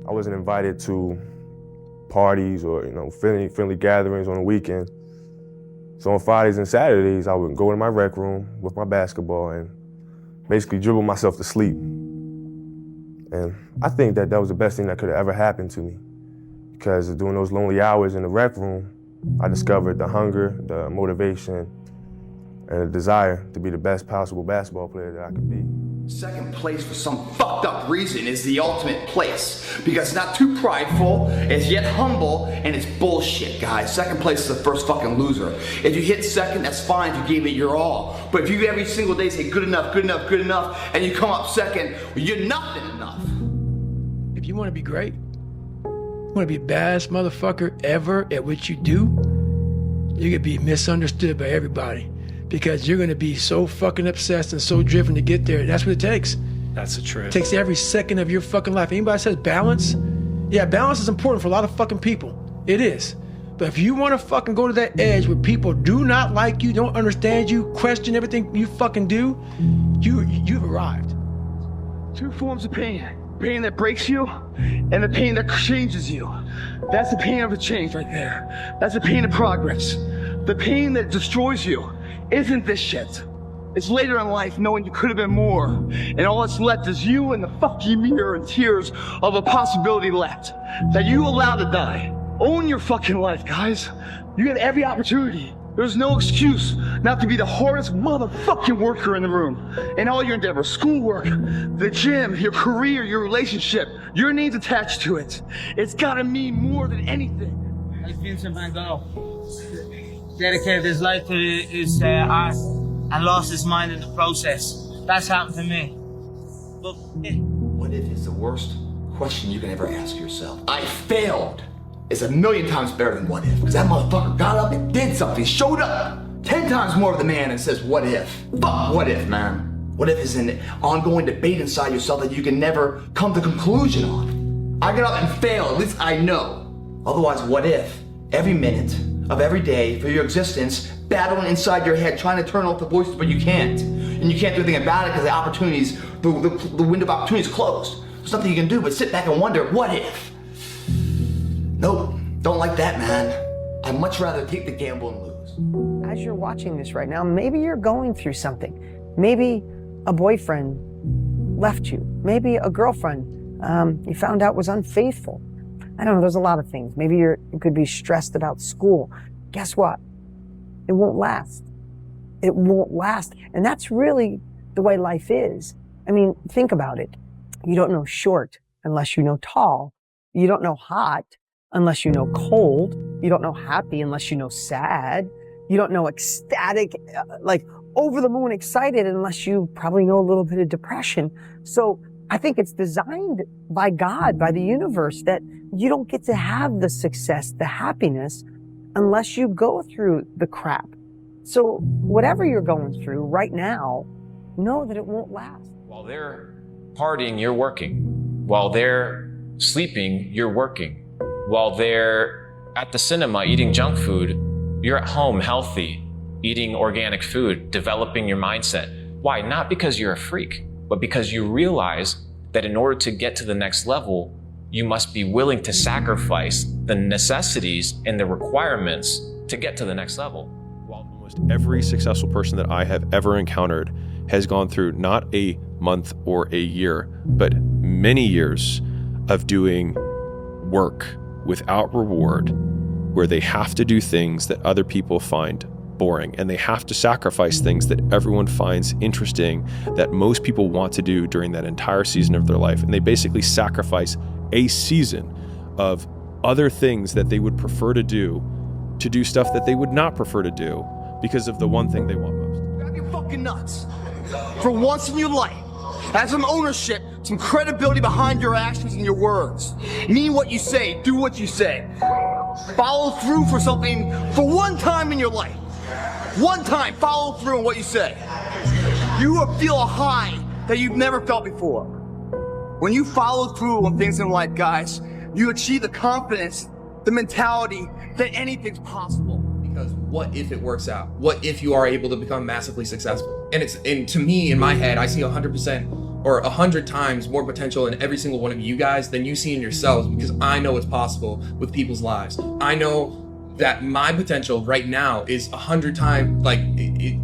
I wasn't invited to parties or friendly gatherings on the weekend. So on Fridays and Saturdays, I would go in my rec room with my basketball and basically dribble myself to sleep. And I think that was the best thing that could have ever happened to me, because during those lonely hours in the rec room, I discovered the hunger, the motivation, and the desire to be the best possible basketball player that I could be. Second place for some fucked up reason is the ultimate place, because it's not too prideful, it's yet humble, and it's bullshit, guys. Second place is the first fucking loser. If you hit second, that's fine if you gave it your all. But if you every single day say good enough, good enough, good enough, and you come up second, well, you're nothing enough. If you want to be great, you want to be the baddest motherfucker ever at what you do, you're gonna be misunderstood by everybody, because you're gonna be so fucking obsessed and so driven to get there. That's what it takes. That's the truth. It takes every second of your fucking life. Anybody says balance? Yeah, balance is important for a lot of fucking people. It is. But if you want to fucking go to that edge where people do not like you, don't understand you, question everything you fucking do, you've arrived. Two forms of pain. Pain that breaks you and the pain that changes you. That's the pain of a change right there. That's the pain of progress. The pain that destroys you isn't this shit. It's later in life knowing you could have been more, and all that's left is you and the fucking mirror and tears of a possibility left that you allowed to die. Own your fucking life, guys. You get every opportunity. There's no excuse not to be the hardest motherfucking worker in the room. In all your endeavors, schoolwork, the gym, your career, your relationship, your name's attached to it. It's gotta mean more than anything. Like Vincent van Gogh dedicated his life to his art and lost his mind in the process. That's happened to me. But what if it's the worst question you can ever ask yourself? I failed. It's 1,000,000 times better than what if. Because that motherfucker got up and did something, showed up. 10 times more of the man and says, what if? Fuck what if, man. What if is an ongoing debate inside yourself that you can never come to conclusion on. I got up and failed, at least I know. Otherwise, what if? Every minute of every day for your existence, battling inside your head, trying to turn off the voices, but you can't. And you can't do anything about it because the opportunities, the window of opportunity is closed. There's nothing you can do but sit back and wonder, what if? Nope, don't like that, man. I'd much rather take the gamble and lose. As you're watching this right now, maybe you're going through something. Maybe a boyfriend left you. Maybe a girlfriend you found out was unfaithful. I don't know, there's a lot of things. Maybe you could be stressed about school. Guess what? It won't last. It won't last. And that's really the way life is. I mean, think about it. You don't know short unless you know tall. You don't know hot unless you know cold. You don't know happy unless you know sad. You don't know ecstatic, like over the moon excited unless you probably know a little bit of depression. So I think it's designed by God, by the universe, that you don't get to have the success, the happiness, unless you go through the crap. So whatever you're going through right now, know that it won't last. While they're partying, you're working. While they're sleeping, you're working. While they're at the cinema eating junk food, you're at home healthy, eating organic food, developing your mindset. Why? Not because you're a freak, but because you realize that in order to get to the next level, you must be willing to sacrifice the necessities and the requirements to get to the next level. Almost every successful person that I have ever encountered has gone through not a month or a year, but many years of doing work without reward, where they have to do things that other people find boring, and they have to sacrifice things that everyone finds interesting, that most people want to do during that entire season of their life. And they basically sacrifice a season of other things that they would prefer to do stuff that they would not prefer to do because of the one thing they want most. Grab your fucking nuts. For once in your life, have some ownership, some credibility behind your actions and your words. Mean what you say, do what you say. Follow through for something for one time in your life. One time, follow through on what you say. You will feel a high that you've never felt before. When you follow through on things in life, guys, you achieve the confidence, the mentality that anything's possible. Because what if it works out? What if you are able to become massively successful? And to me, in my head, I see 100% or 100 times more potential in every single one of you guys than you see in yourselves, because I know it's possible with people's lives. I know that my potential right now is 100 times, like,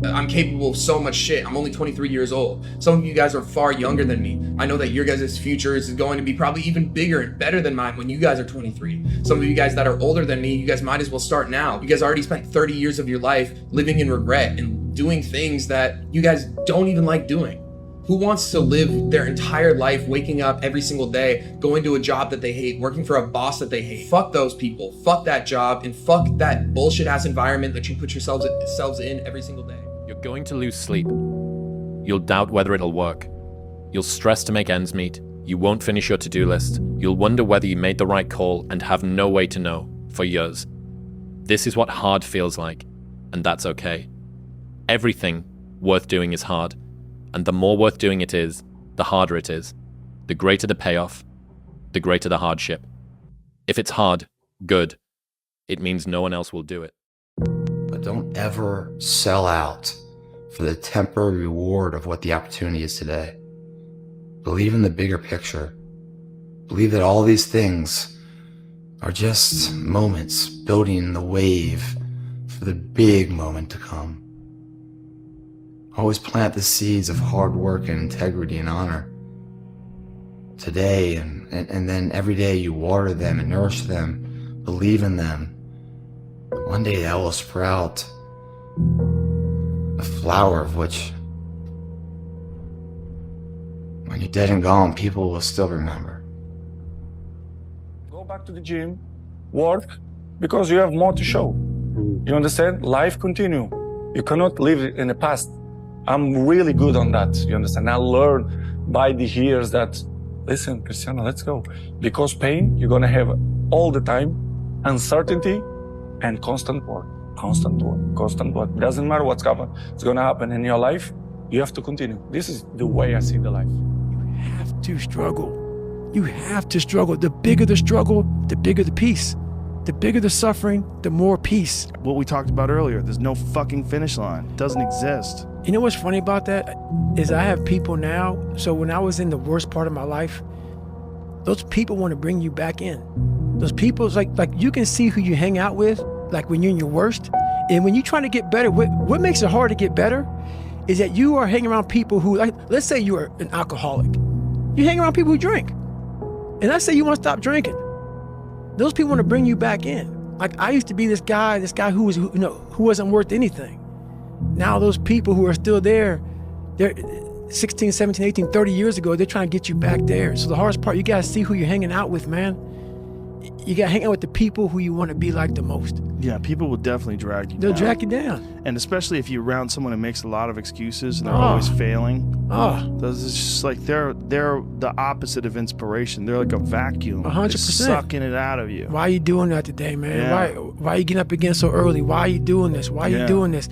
I'm capable of so much shit. I'm only 23 years old. Some of you guys are far younger than me. I know that your guys' future is going to be probably even bigger and better than mine when you guys are 23. Some of you guys that are older than me, you guys might as well start now. You guys already spent 30 years of your life living in regret and doing things that you guys don't even like doing. Who wants to live their entire life waking up every single day, going to a job that they hate, working for a boss that they hate? Fuck those people. Fuck that job, and fuck that bullshit ass environment that you put yourselves in every single day. You're going to lose sleep. You'll doubt whether it'll work. You'll stress to make ends meet. You won't finish your to-do list. You'll wonder whether you made the right call and have no way to know for years. This is what hard feels like, and that's okay. Everything worth doing is hard. And the more worth doing it is, the harder it is. The greater the payoff, the greater the hardship. If it's hard, good. It means no one else will do it. But don't ever sell out for the temporary reward of what the opportunity is today. Believe in the bigger picture. Believe that all these things are just moments building the wave for the big moment to come. Always plant the seeds of hard work and integrity and honor. Today and then every day you water them and nourish them, believe in them. One day that will sprout a flower of which, when you're dead and gone, people will still remember. Go back to the gym, work, because you have more to show. You understand? Life continue. You cannot live in the past. I'm really good on that, you understand? I learned by the years that, listen, Cristiano, let's go. Because pain, you're gonna have all the time, uncertainty and constant work. Constant work, constant work. Doesn't matter what's gonna happen in your life, you have to continue. This is the way I see the life. You have to struggle. You have to struggle. The bigger the struggle, the bigger the peace. The bigger the suffering, the more peace. What we talked about earlier, there's no fucking finish line. It doesn't exist. You know what's funny about that? Is I have people now, so when I was in the worst part of my life, those people want to bring you back in. Those people, like you can see who you hang out with, like when you're in your worst. And when you're trying to get better, what makes it hard to get better is that you are hanging around people who, like, let's say you're an alcoholic. You hang around people who drink. And let's say you want to stop drinking. Those people want to bring you back in. Like, I used to be this guy who wasn't worth anything. Now those people who are still there, they're 16, 17, 18, 30 years ago, they're trying to get you back there. So the hardest part, you got to see who you're hanging out with, man. You got to hang out with the people who you want to be like the most. Yeah, people will definitely drag you down. They'll drag you down. And especially if you're around someone who makes a lot of excuses and they're always failing. Those is just like they're the opposite of inspiration. They're like a vacuum. 100%. It's sucking it out of you. Why are you doing that today, man? Yeah. Why are you getting up again so early? Why are you doing this? Why are you doing this?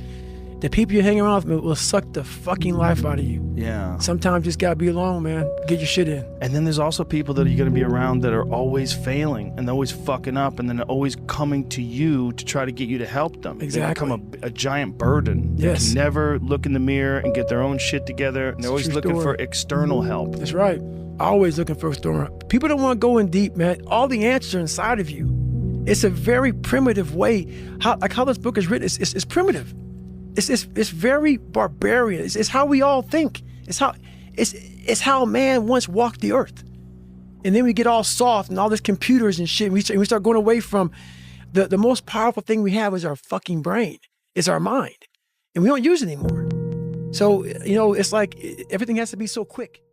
The people you hang around with will suck the fucking life out of you. Yeah. Sometimes you just gotta be alone, man. Get your shit in. And then there's also people that you're gonna be around that are always failing and they're always fucking up and then they're always coming to you to try to get you to help them. Exactly. They become a giant burden. Yes. They can never look in the mirror and get their own shit together. And they're always looking for external help. That's right. Always looking for external help. People don't want to go in deep, man. All the answers are inside of you. It's a very primitive way. How this book is written, it's primitive. It's very barbarian. It's how we all think. It's how man once walked the earth. And then we get all soft and all this computers and shit. And we start going away from the most powerful thing we have is our fucking brain. It's our mind. And we don't use it anymore. So, it's like everything has to be so quick.